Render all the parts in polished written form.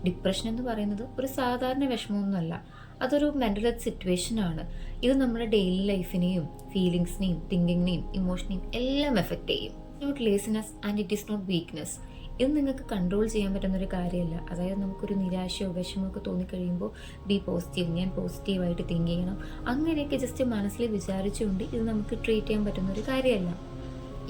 Depression എന്ന് പറയുന്നത് ഒരു സാധാരണ വിഷമമൊന്നുമല്ല. അതൊരു മെൻ്റൽ ഹെൽത്ത് സിറ്റുവേഷനാണ്. ഇത് നമ്മുടെ ഡെയിലി ലൈഫിനെയും ഫീലിങ്സിനെയും തിങ്കിങ്ങിനെയും ഇമോഷനെയും എല്ലാം എഫക്റ്റ് ചെയ്യും. Not laziness and it is not weakness. ഇത് നിങ്ങൾക്ക് കൺട്രോൾ ചെയ്യാൻ പറ്റുന്നൊരു കാര്യമല്ല. അതായത് നമുക്കൊരു നിരാശയോ വിഷമോ ഒക്കെ തോന്നിക്കഴിയുമ്പോൾ ബി പോസിറ്റീവ്, ഞാൻ പോസിറ്റീവായിട്ട് തിങ്ക് ചെയ്യണം, അങ്ങനെയൊക്കെ ജസ്റ്റ് മനസ്സിൽ വിചാരിച്ചുകൊണ്ട് ഇത് നമുക്ക് ട്രീറ്റ് ചെയ്യാൻ പറ്റുന്നൊരു കാര്യമല്ല.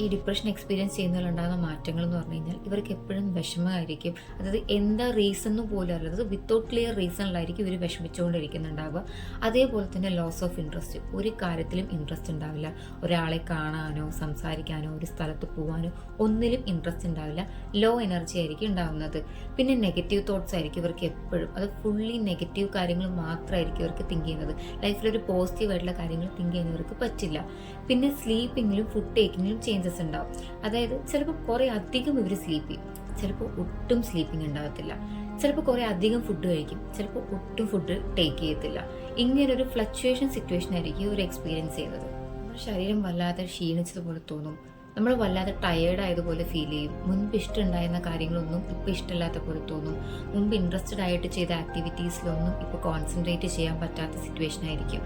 ഈ ഡിപ്രഷൻ എക്സ്പീരിയൻസ് ചെയ്യുന്നതിലുണ്ടാകുന്ന മാറ്റങ്ങൾ എന്ന് പറഞ്ഞു കഴിഞ്ഞാൽ ഇവർക്ക് എപ്പോഴും വിഷമമായിരിക്കും. അതായത് എന്താ റീസൺ എന്ന് പോലും അറിയാതെ വിത്തൗട്ട് ക്ലിയർ റീസണിലായിരിക്കും ഇവർ വിഷമിച്ചുകൊണ്ടിരിക്കുന്നുണ്ടാവുക. അതേപോലെ തന്നെ ലോസ് ഓഫ് ഇൻട്രസ്റ്റ്, ഒരു കാര്യത്തിലും ഇൻട്രസ്റ്റ് ഉണ്ടാവില്ല. ഒരാളെ കാണാനോ സംസാരിക്കാനോ ഒരു സ്ഥലത്ത് പോകാനോ ഒന്നിലും ഇൻട്രസ്റ്റ് ഉണ്ടാവില്ല. ലോ എനർജി ആയിരിക്കും ഉണ്ടാകുന്നത്. പിന്നെ നെഗറ്റീവ് തോട്ട്സ് ആയിരിക്കും ഇവർക്ക് എപ്പോഴും. അത് ഫുള്ളി നെഗറ്റീവ് കാര്യങ്ങൾ മാത്രമായിരിക്കും ഇവർക്ക് തിങ്ക് ചെയ്യുന്നത്. ലൈഫിലൊരു പോസിറ്റീവായിട്ടുള്ള കാര്യങ്ങൾ തിങ്ക് ചെയ്യുന്നവർക്ക് പറ്റില്ല. പിന്നെ സ്ലീപ്പിങ്ങിലും ഫുഡ് ടേക്കിങ്ങിലും ചേഞ്ചസ് ഉണ്ടാവും. അതായത് ചിലപ്പോൾ കുറേ അധികം ഇവർ സ്ലീപ്പ് ചെയ്യും, ചിലപ്പോൾ ഒട്ടും സ്ലീപ്പിംഗ് ഉണ്ടാകത്തില്ല. ചിലപ്പോൾ കുറേ അധികം ഫുഡ് കഴിക്കും, ചിലപ്പോൾ ഒട്ടും ഫുഡ് ടേക്ക് ചെയ്യത്തില്ല. ഇങ്ങനൊരു ഫ്ലക്ച്വേഷൻ സിറ്റുവേഷൻ ആയിരിക്കും ഇവർ എക്സ്പീരിയൻസ് ചെയ്യുന്നത്. നമ്മുടെ ശരീരം വല്ലാതെ ക്ഷീണിച്ചതുപോലെ തോന്നും, നമ്മൾ വല്ലാതെ ടയേർഡ് ആയതുപോലെ ഫീൽ ചെയ്യും. മുൻപ് ഇഷ്ടമുണ്ടായിരുന്ന കാര്യങ്ങളൊന്നും ഇപ്പോൾ ഇഷ്ടമില്ലാത്ത പോലെ തോന്നും. മുമ്പ് ഇൻട്രസ്റ്റഡ് ആയിട്ട് ചെയ്ത ആക്ടിവിറ്റീസിലൊന്നും ഇപ്പോൾ കോൺസെൻട്രേറ്റ് ചെയ്യാൻ പറ്റാത്ത സിറ്റുവേഷൻ ആയിരിക്കും.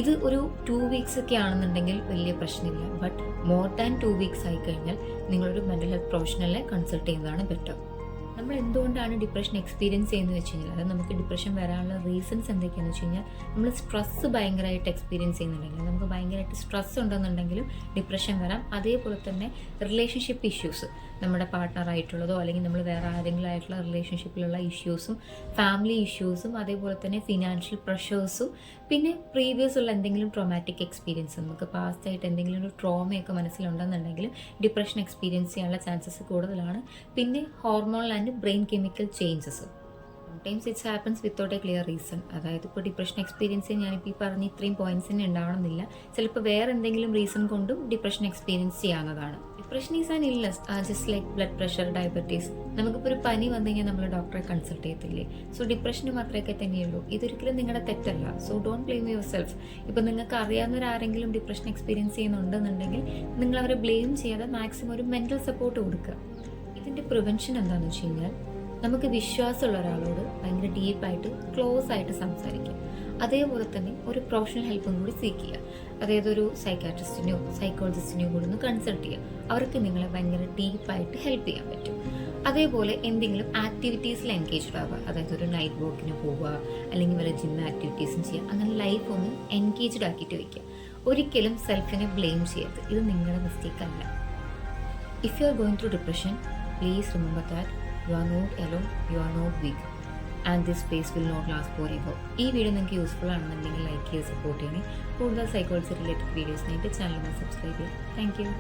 ഇത് ഒരു 2 വീക്സ് ഒക്കെ ആണെന്നുണ്ടെങ്കിൽ വലിയ പ്രശ്നമില്ല. ബട്ട് മോർ ദാൻ 2 വീക്സ് ആയി കഴിഞ്ഞാൽ നിങ്ങളൊരു മെൻ്റൽ ഹെൽത്ത് പ്രൊഫഷണലിനെ കൺസൾട്ട് ചെയ്യുന്നതാണ് ബെറ്റർ. നമ്മൾ എന്തുകൊണ്ടാണ് ഡിപ്രഷൻ എക്സ്പീരിയൻസ് ചെയ്യുന്നത് വെച്ച് കഴിഞ്ഞാൽ, അതായത് നമുക്ക് ഡിപ്രഷൻ വരാനുള്ള റീസൺസ് എന്തൊക്കെയാണെന്ന് വെച്ച് കഴിഞ്ഞാൽ, നമ്മൾ സ്ട്രെസ്സ് ഭയങ്കരമായിട്ട് എക്സ്പീരിയൻസ് ചെയ്യുന്നുണ്ടെങ്കിൽ, നമുക്ക് ഭയങ്കരമായിട്ട് സ്ട്രെസ് ഉണ്ടെന്നുണ്ടെങ്കിലും ഡിപ്രഷൻ വരാം. അതേപോലെ തന്നെ റിലേഷൻഷിപ്പ് ഇഷ്യൂസ്, നമ്മുടെ പാർട്ട്ണറായിട്ടുള്ളതോ അല്ലെങ്കിൽ നമ്മൾ വേറെ ആരെങ്കിലും ആയിട്ടുള്ള റിലേഷൻഷിപ്പിലുള്ള ഇഷ്യൂസും ഫാമിലി ഇഷ്യൂസും അതേപോലെ തന്നെ ഫിനാൻഷ്യൽ പ്രഷേഴ്സും പിന്നെ പ്രീവിയസ് ഉള്ള എന്തെങ്കിലും ട്രോമാറ്റിക് എക്സ്പീരിയൻസ്, നമുക്ക് പാസ്റ്റായിട്ട് എന്തെങ്കിലും ഒരു ട്രോമയൊക്കെ മനസ്സിലുണ്ടെന്നുണ്ടെങ്കിലും ഡിപ്രഷൻ എക്സ്പീരിയൻസ് ചെയ്യാനുള്ള ചാൻസസ് കൂടുതലാണ്. പിന്നെ hormonal and brain chemical changes. Sometimes it's happens without A clear reason. അതായത് ഇപ്പോൾ ഡിപ്രഷൻ എക്സ്പീരിയൻസ് ചെയ്യാൻ ഞാനിപ്പോൾ ഈ പറഞ്ഞ ഇത്രയും പോയിന്റ്സ് തന്നെ ഉണ്ടാവണമെന്നില്ല. ചിലപ്പോൾ വേറെ എന്തെങ്കിലും റീസൺ കൊണ്ടും ഡിപ്രഷൻ എക്സ്പീരിയൻസ് ചെയ്യാവുന്നതാണ്. Depression is an illness just like blood pressure, diabetes. നമുക്കിപ്പോൾ ഒരു പനി വന്നു കഴിഞ്ഞാൽ നമ്മൾ ഡോക്ടറെ കൺസൾട്ട് ചെയ്യത്തില്ലേ? സോ ഡിപ്രഷന് മാത്രമേ തന്നെയുള്ളൂ. ഇതൊരിക്കലും നിങ്ങളുടെ തെറ്റല്ല. So don't blame your self. ഇപ്പോൾ നിങ്ങൾക്ക് അറിയാവുന്നവരാരെങ്കിലും ഡിപ്രഷൻ എക്സ്പീരിയൻസ് ചെയ്യുന്നുണ്ടെന്നുണ്ടെങ്കിൽ നിങ്ങൾ അവരെ ബ്ലെയിം ചെയ്യാതെ മാക്സിമം ഒരു മെൻ്റൽ സപ്പോർട്ട് കൊടുക്കുക. ഇതിൻ്റെ പ്രിവെൻഷൻ എന്താണെന്ന് വെച്ച് കഴിഞ്ഞാൽ, നമുക്ക് വിശ്വാസമുള്ള ഒരാളോട് ഭയങ്കര ഡീപ്പായിട്ട് ക്ലോസ് ആയിട്ട് സംസാരിക്കുക. അതേപോലെ തന്നെ ഒരു പ്രൊഫഷണൽ ഹെൽപ്പും കൂടി സീക്ക് ചെയ്യുക. അതായത് ഒരു സൈക്കാട്രിസ്റ്റിനെയോ സൈക്കോളജിസ്റ്റിനെയോ കൂടി ഒന്ന് കൺസൾട്ട് ചെയ്യുക. അവർക്ക് നിങ്ങളെ ഭയങ്കര ഡീപ്പായിട്ട് ഹെൽപ്പ് ചെയ്യാൻ പറ്റും. അതേപോലെ എന്തെങ്കിലും ആക്ടിവിറ്റീസിൽ എൻഗേജ്ഡ് ആവുക. അതായത് ഒരു നൈറ്റ് വോക്കിന് പോവുക, അല്ലെങ്കിൽ വല്ല ജിം ആക്ടിവിറ്റീസും ചെയ്യുക. അങ്ങനെ ലൈഫ് ഒന്ന് എൻഗേജ്ഡ് ആക്കിയിട്ട് വയ്ക്കുക. ഒരിക്കലും സെൽഫിനെ ബ്ലെയിം ചെയ്യരുത്. ഇത് നിങ്ങളുടെ മിസ്റ്റേക്ക് അല്ല. If you are going through depression, please remember that you are not alone, you are not weak, and this phase will not last forever. ഈ വീഡിയോ നിങ്ങൾക്ക് യൂസ്ഫുൾ ആണെന്നുണ്ടെങ്കിൽ ലൈക്ക് ചെയ്യുക, സപ്പോർട്ട് ചെയ്യണേ. കൂടുതൽ സൈക്കോളജി റിലേറ്റഡ് വീഡിയോസിനായിട്ട് ചാനലിനെ subscribe ചെയ്യുക. Thank you.